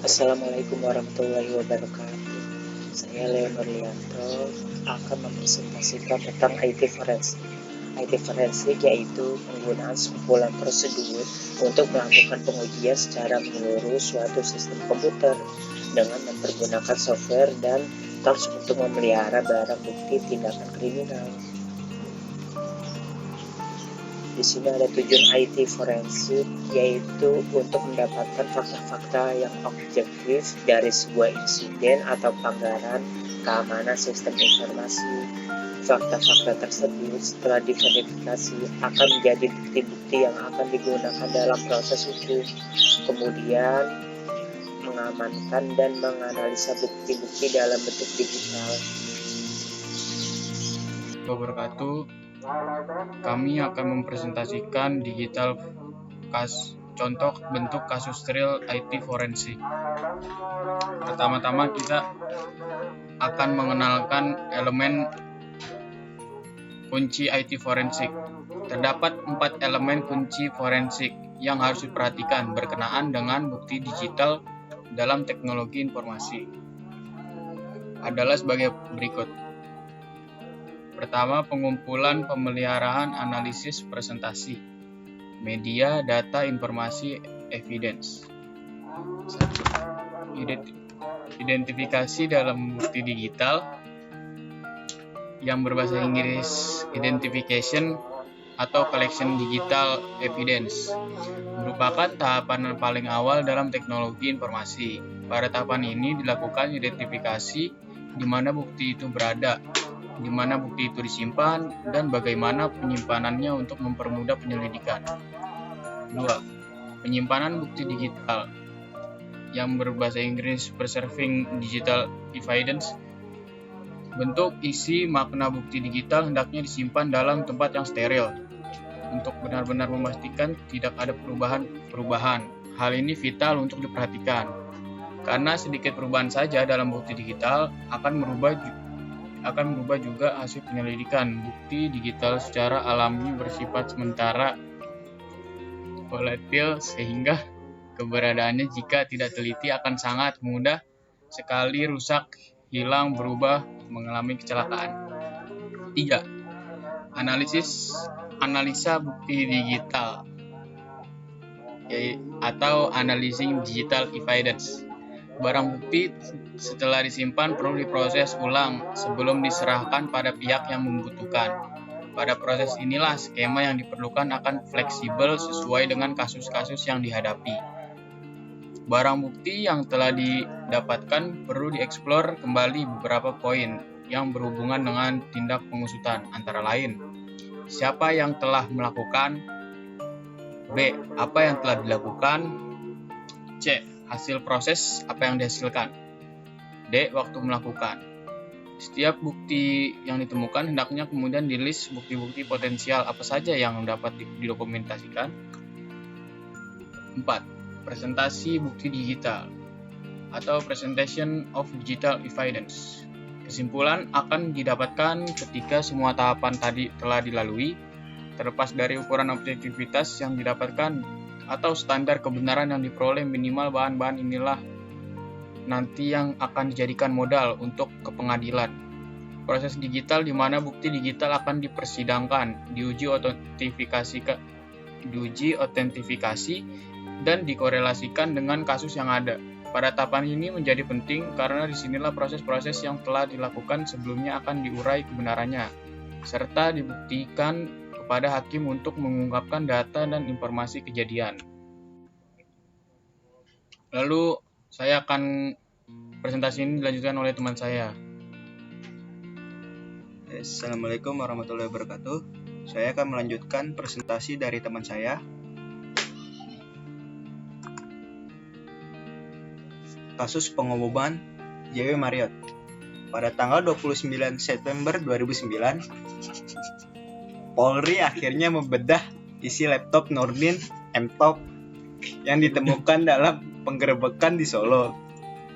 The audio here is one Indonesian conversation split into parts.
Assalamualaikum warahmatullahi wabarakatuh. Saya Leon Nurlianto akan mempresentasikan tentang IT forensik. IT forensik yaitu penggunaan sekumpulan prosedur untuk melakukan pengujian secara menyeluruh suatu sistem komputer dengan mempergunakan software dan tools untuk memelihara barang bukti tindakan kriminal. Di sini ada tujuan IT forensik, yaitu untuk mendapatkan fakta-fakta yang objektif dari sebuah insiden atau pelanggaran keamanan sistem informasi. Fakta-fakta tersebut setelah diverifikasi akan menjadi bukti-bukti yang akan digunakan dalam proses hukum. Kemudian mengamankan dan menganalisa bukti-bukti dalam bentuk digital. Wabarakatuh. Kami akan mempresentasikan contoh bentuk kasus real IT forensik. Pertama-tama kita akan mengenalkan elemen kunci IT forensik. Terdapat 4 elemen kunci forensik yang harus diperhatikan berkenaan dengan bukti digital dalam teknologi informasi. Adalah sebagai berikut. Pertama, pengumpulan, pemeliharaan, analisis, presentasi, media, data, informasi, evidence. 1. Identifikasi dalam bukti digital yang berbahasa Inggris identification atau collection digital evidence merupakan tahapan paling awal dalam teknologi informasi. Pada tahapan ini dilakukan identifikasi di mana bukti itu berada, di mana bukti itu disimpan, dan bagaimana penyimpanannya untuk mempermudah penyelidikan. 2. Penyimpanan bukti digital yang berbahasa Inggris preserving digital evidence. Bentuk, isi, makna bukti digital hendaknya disimpan dalam tempat yang steril untuk benar-benar memastikan tidak ada perubahan. Hal ini vital untuk diperhatikan karena sedikit perubahan saja dalam bukti digital akan merubah juga hasil penyelidikan. Bukti digital secara alami bersifat sementara, volatil, sehingga keberadaannya jika tidak teliti akan sangat mudah sekali rusak, hilang, berubah, mengalami kecelakaan. 3. Analisa bukti digital atau analyzing digital evidence. Barang bukti setelah disimpan perlu diproses ulang sebelum diserahkan pada pihak yang membutuhkan. Pada proses inilah skema yang diperlukan akan fleksibel sesuai dengan kasus-kasus yang dihadapi. Barang bukti yang telah didapatkan perlu dieksplor kembali beberapa poin yang berhubungan dengan tindak pengusutan, antara lain siapa yang telah melakukan, B. Apa yang telah dilakukan, C. Hasil proses apa yang dihasilkan, D. Waktu melakukan. Setiap bukti yang ditemukan hendaknya kemudian di-list bukti-bukti potensial apa saja yang dapat didokumentasikan. 4. Presentasi bukti digital atau presentation of digital evidence. Kesimpulan akan didapatkan ketika semua tahapan tadi telah dilalui, terlepas dari ukuran objektivitas yang didapatkan atau standar kebenaran yang diperoleh. Minimal bahan-bahan inilah nanti yang akan dijadikan modal untuk ke pengadilan. Proses digital di mana bukti digital akan dipersidangkan, diuji otentifikasi dan dikorelasikan dengan kasus yang ada. Pada tahapan ini menjadi penting karena disinilah proses-proses yang telah dilakukan sebelumnya akan diurai kebenarannya, serta dibuktikan kepada hakim untuk mengungkapkan data dan informasi kejadian. Lalu saya akan presentasi ini dilanjutkan oleh teman saya. Assalamualaikum warahmatullahi wabarakatuh. Saya akan melanjutkan presentasi dari teman saya. Kasus pengumuman JW Marriott. Pada tanggal 29 September 2009, Polri akhirnya membedah isi laptop Nurdin M-Top yang ditemukan dalam penggerebekan di Solo.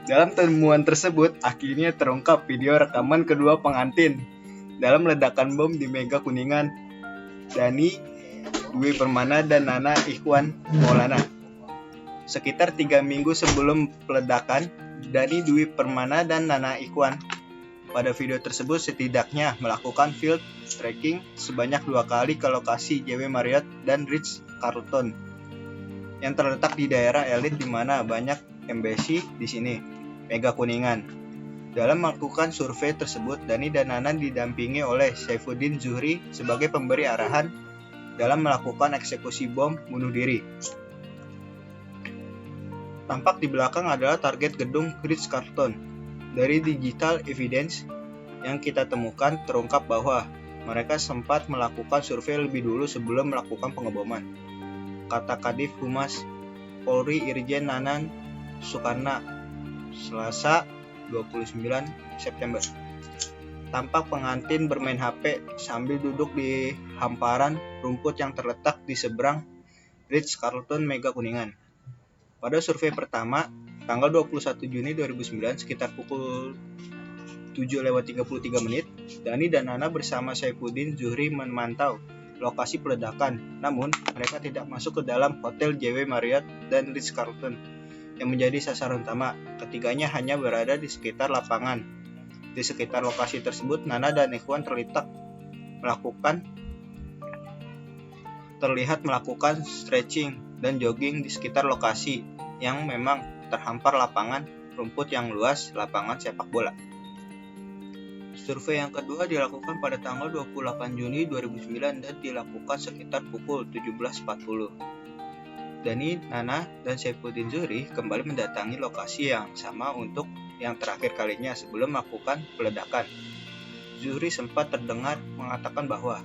Dalam temuan tersebut, akhirnya terungkap video rekaman kedua pengantin dalam ledakan bom di Mega Kuningan, Dani Dwi Permana dan Nana Ikhwan Maulana. Sekitar 3 minggu sebelum peledakan, Dani Dwi Permana dan Nana Ikhwan pada video tersebut setidaknya melakukan field tracking sebanyak 2 kali ke lokasi JW Marriott dan Ritz Carlton yang terletak di daerah elit di mana banyak embassy di sini, Mega Kuningan. Dalam melakukan survei tersebut, Dani dan Nana didampingi oleh Saifuddin Zuhri sebagai pemberi arahan dalam melakukan eksekusi bom bunuh diri. Tampak di belakang adalah target gedung Ritz Carlton. Dari digital evidence yang kita temukan terungkap bahwa mereka sempat melakukan survei lebih dulu sebelum melakukan pengeboman, kata Kadif Humas Polri Irjen Nanan Sukarna, Selasa 29 September. Tampak pengantin bermain HP sambil duduk di hamparan rumput yang terletak di seberang Ritz Carlton Mega Kuningan. Pada survei pertama, tanggal 21 Juni 2009 sekitar pukul 7:33, Dani dan Nana bersama Saifuddin Zuhri memantau lokasi peledakan. Namun, mereka tidak masuk ke dalam hotel JW Marriott dan Ritz Carlton yang menjadi sasaran utama. Ketiganya hanya berada di sekitar lapangan. Di sekitar lokasi tersebut, Nana dan Ikhwan terlihat melakukan stretching dan jogging di sekitar lokasi yang memang terhampar lapangan rumput yang luas, lapangan sepak bola. Survei yang kedua dilakukan pada tanggal 28 Juni 2009 dan dilakukan sekitar pukul 17.40. Dani, Nana, dan Saifuddin Zuhri kembali mendatangi lokasi yang sama untuk yang terakhir kalinya sebelum melakukan peledakan. Zuhri sempat terdengar mengatakan bahwa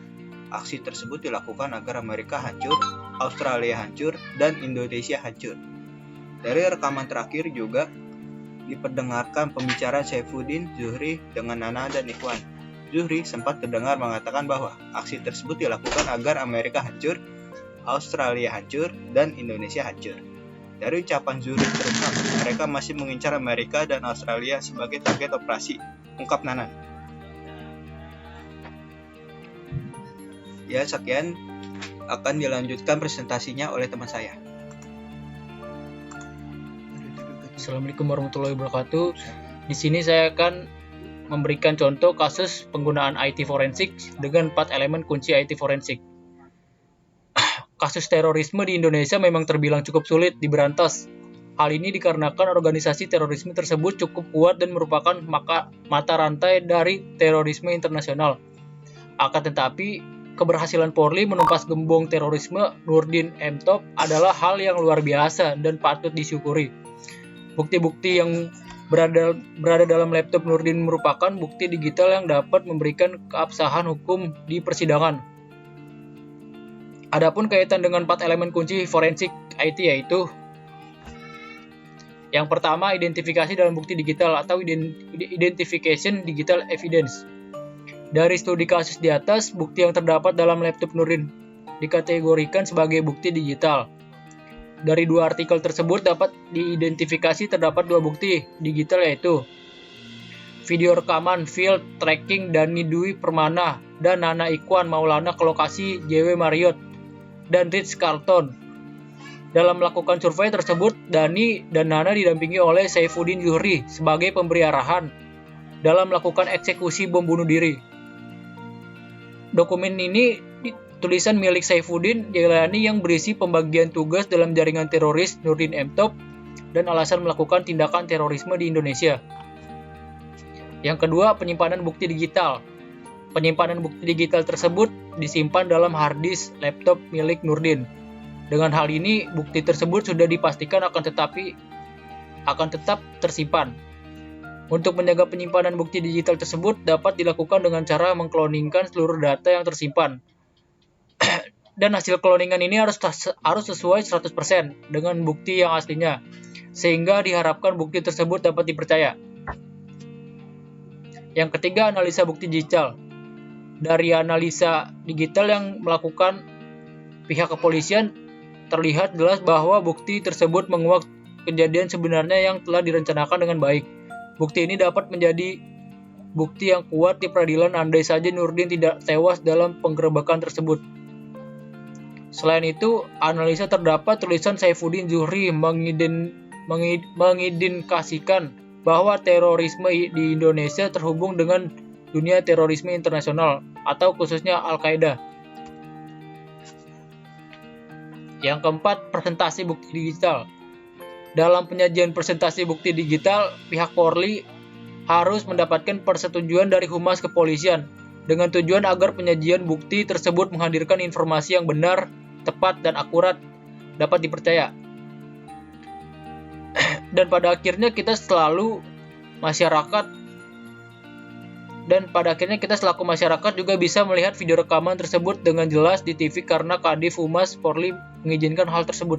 aksi tersebut dilakukan agar Amerika hancur, Australia hancur, dan Indonesia hancur. Dari rekaman terakhir juga diperdengarkan pembicaraan Saifuddin Zuhri dengan Nana dan Ikhwan. Zuhri sempat terdengar mengatakan bahwa aksi tersebut dilakukan agar Amerika hancur, Australia hancur, dan Indonesia hancur. Dari ucapan Zuhri terungkap, mereka masih mengincar Amerika dan Australia sebagai target operasi, ungkap Nana. Ya, sekian akan dilanjutkan presentasinya oleh teman saya. Assalamualaikum warahmatullahi wabarakatuh. Di sini saya akan memberikan contoh kasus penggunaan IT forensik dengan 4 elemen kunci IT forensik. Kasus terorisme di Indonesia memang terbilang cukup sulit diberantas. Hal ini dikarenakan organisasi terorisme tersebut cukup kuat dan merupakan mata rantai dari terorisme internasional. Akan tetapi, keberhasilan Polri menumpas gembong terorisme Nurdin M. Top adalah hal yang luar biasa dan patut disyukuri. Bukti-bukti yang berada dalam laptop Nurdin merupakan bukti digital yang dapat memberikan keabsahan hukum di persidangan. Adapun kaitan dengan 4 elemen kunci forensik IT yaitu yang pertama, identifikasi dalam bukti digital atau identification digital evidence. Dari studi kasus di atas, bukti yang terdapat dalam laptop Nurdin dikategorikan sebagai bukti digital. Dari 2 artikel tersebut dapat diidentifikasi terdapat 2 bukti digital yaitu video rekaman field tracking Dani Dwi Permana dan Nana Ikhwan Maulana ke lokasi JW Marriott dan Ritz Carlton. Dalam melakukan survei tersebut, Dani dan Nana didampingi oleh Saifuddin Zuhri sebagai pemberi arahan dalam melakukan eksekusi bom bunuh diri. Dokumen ini tulisan milik Saifuddin Jailani yang berisi pembagian tugas dalam jaringan teroris Nurdin M. Top dan alasan melakukan tindakan terorisme di Indonesia. Yang kedua, penyimpanan bukti digital. Penyimpanan bukti digital tersebut disimpan dalam hard disk laptop milik Nurdin. Dengan hal ini, bukti tersebut sudah dipastikan akan tetap tersimpan. Untuk menjaga penyimpanan bukti digital tersebut dapat dilakukan dengan cara mengkloningkan seluruh data yang tersimpan. Dan hasil cloningan ini harus sesuai 100% dengan bukti yang aslinya, sehingga diharapkan bukti tersebut dapat dipercaya. Yang ketiga, analisa bukti digital. Dari analisa digital yang melakukan pihak kepolisian, terlihat jelas bahwa bukti tersebut menguak kejadian sebenarnya yang telah direncanakan dengan baik. Bukti ini dapat menjadi bukti yang kuat di peradilan andai saja Nurdin tidak tewas dalam penggerebekan tersebut. Selain itu, analisa terdapat tulisan Saifuddin Zuhri mengindikasikan bahwa terorisme di Indonesia terhubung dengan dunia terorisme internasional atau khususnya Al-Qaeda. Yang keempat, presentasi bukti digital. Dalam penyajian presentasi bukti digital, pihak Polri harus mendapatkan persetujuan dari Humas Kepolisian dengan tujuan agar penyajian bukti tersebut menghadirkan informasi yang benar, tepat, dan akurat, dapat dipercaya. Dan pada akhirnya kita selaku masyarakat juga bisa melihat video rekaman tersebut dengan jelas di TV karena Kadif Humas Polri mengizinkan hal tersebut.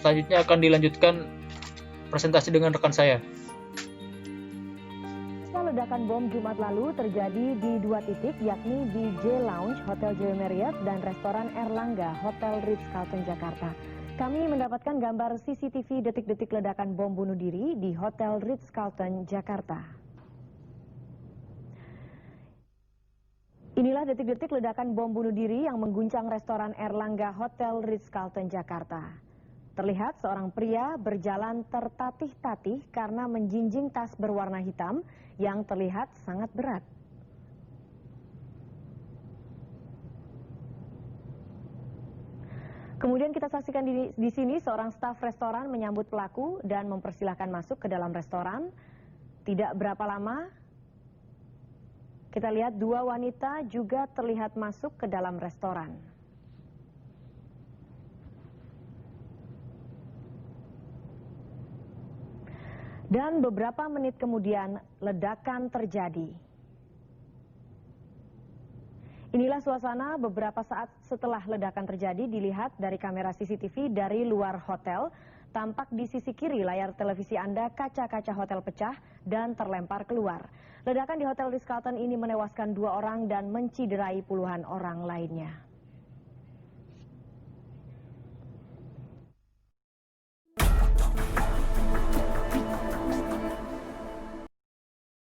Selanjutnya akan dilanjutkan presentasi dengan rekan saya. Ledakan bom Jumat lalu terjadi di 2 titik, yakni di J Lounge Hotel J Marriott dan restoran Erlangga Hotel Ritz-Carlton Jakarta. Kami mendapatkan gambar CCTV detik-detik ledakan bom bunuh diri di Hotel Ritz-Carlton Jakarta. Inilah detik-detik ledakan bom bunuh diri yang mengguncang restoran Erlangga Hotel Ritz-Carlton Jakarta. Terlihat seorang pria berjalan tertatih-tatih karena menjinjing tas berwarna hitam yang terlihat sangat berat. Kemudian kita saksikan di sini seorang staf restoran menyambut pelaku dan mempersilahkan masuk ke dalam restoran. Tidak berapa lama, kita lihat 2 wanita juga terlihat masuk ke dalam restoran. Dan beberapa menit kemudian ledakan terjadi. Inilah suasana beberapa saat setelah ledakan terjadi dilihat dari kamera CCTV dari luar hotel. Tampak di sisi kiri layar televisi Anda kaca-kaca hotel pecah dan terlempar keluar. Ledakan di Hotel Ritz-Carlton ini menewaskan 2 orang dan menciderai puluhan orang lainnya.